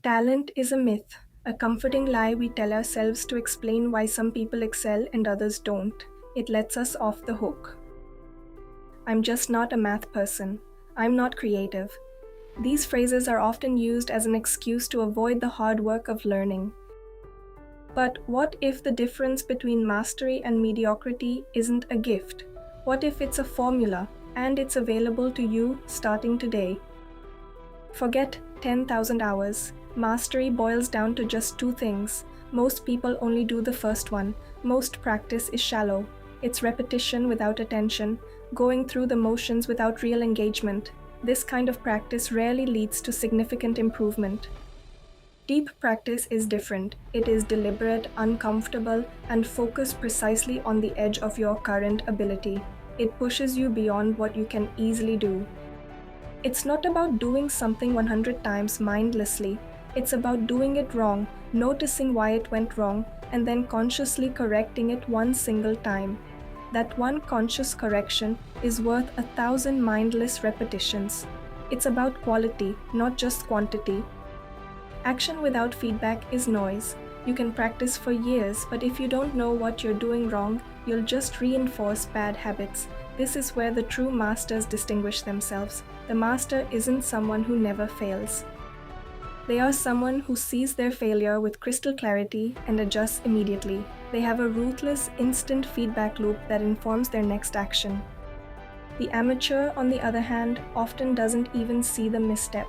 Talent is a myth, a comforting lie we tell ourselves to explain why some people excel and others don't. It lets us off the hook. I'm just not a math person. I'm not creative. These phrases are often used as an excuse to avoid the hard work of learning. But what if the difference between mastery and mediocrity isn't a gift? What if it's a formula and it's available to you starting today? Forget 10,000 hours. Mastery boils down to just two things. Most people only do the first one. Most practice is shallow. It's repetition without attention, going through the motions without real engagement. This kind of practice rarely leads to significant improvement. Deep practice is different. It is deliberate, uncomfortable, and focused precisely on the edge of your current ability. It pushes you beyond what you can easily do. It's not about doing something 100 times mindlessly. It's about doing it wrong, noticing why it went wrong, and then consciously correcting it one single time. That one conscious correction is worth 1,000 mindless repetitions. It's about quality, not just quantity. Action without feedback is noise. You can practice for years, but if you don't know what you're doing wrong, you'll just reinforce bad habits. This is where the true masters distinguish themselves. The master isn't someone who never fails. They are someone who sees their failure with crystal clarity and adjusts immediately. They have a ruthless, instant feedback loop that informs their next action. The amateur, on the other hand, often doesn't even see the misstep.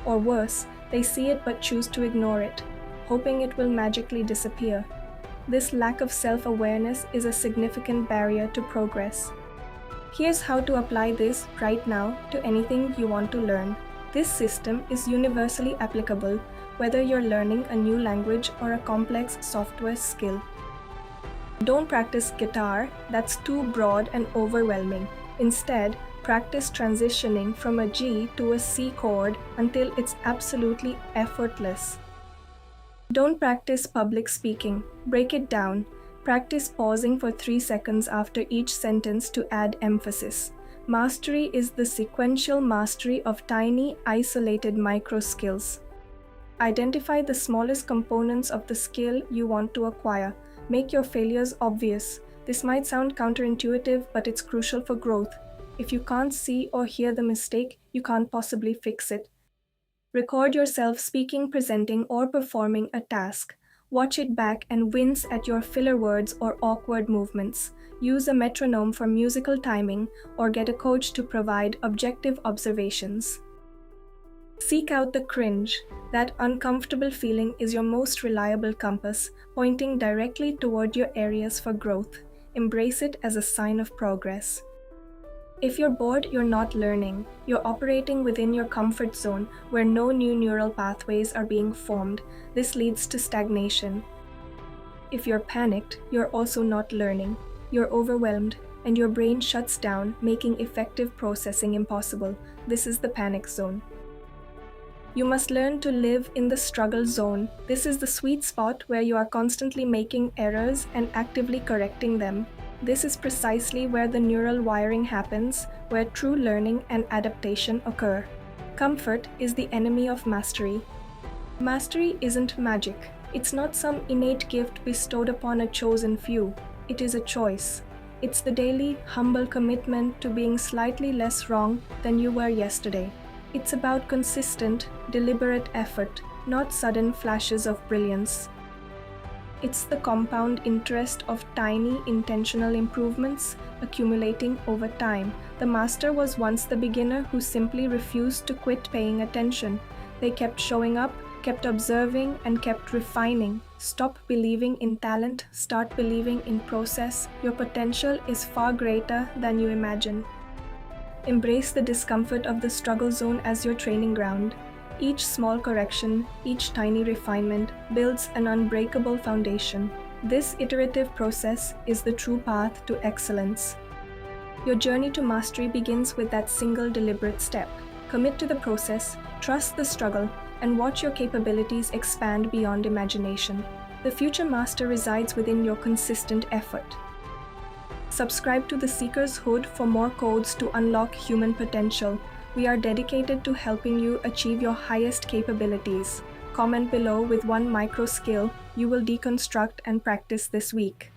Or worse, they see it but choose to ignore it, hoping it will magically disappear. This lack of self-awareness is a significant barrier to progress. Here's how to apply this right now to anything you want to learn. This system is universally applicable, whether you're learning a new language or a complex software skill. Don't practice guitar, that's too broad and overwhelming. Instead, practice transitioning from a G to a C chord until it's absolutely effortless. Don't practice public speaking. Break it down. Practice pausing for 3 seconds after each sentence to add emphasis. Mastery is the sequential mastery of tiny, isolated micro skills. Identify the smallest components of the skill you want to acquire. Make your failures obvious. This might sound counterintuitive, but it's crucial for growth. If you can't see or hear the mistake, you can't possibly fix it. Record yourself speaking, presenting, or performing a task. Watch it back and wince at your filler words or awkward movements. Use a metronome for musical timing or get a coach to provide objective observations. Seek out the cringe. That uncomfortable feeling is your most reliable compass, pointing directly toward your areas for growth. Embrace it as a sign of progress. If you're bored, you're not learning. You're operating within your comfort zone where no new neural pathways are being formed. This leads to stagnation. If you're panicked, you're also not learning. You're overwhelmed, and your brain shuts down, making effective processing impossible. This is the panic zone. You must learn to live in the struggle zone. This is the sweet spot where you are constantly making errors and actively correcting them. This is precisely where the neural wiring happens, where true learning and adaptation occur. Comfort is the enemy of mastery. Mastery isn't magic. It's not some innate gift bestowed upon a chosen few. It is a choice. It's the daily, humble commitment to being slightly less wrong than you were yesterday. It's about consistent, deliberate effort, not sudden flashes of brilliance. It's the compound interest of tiny, intentional improvements accumulating over time. The master was once the beginner who simply refused to quit paying attention. They kept showing up, kept observing, and kept refining. Stop believing in talent, start believing in process. Your potential is far greater than you imagine. Embrace the discomfort of the struggle zone as your training ground. Each small correction, each tiny refinement builds an unbreakable foundation. This iterative process is the true path to excellence. Your journey to mastery begins with that single deliberate step. Commit to the process, trust the struggle, and watch your capabilities expand beyond imagination. The future master resides within your consistent effort. Subscribe to The Seeker's Hood for more codes to unlock human potential. We are dedicated to helping you achieve your highest capabilities. Comment below with one micro skill you will deconstruct and practice this week.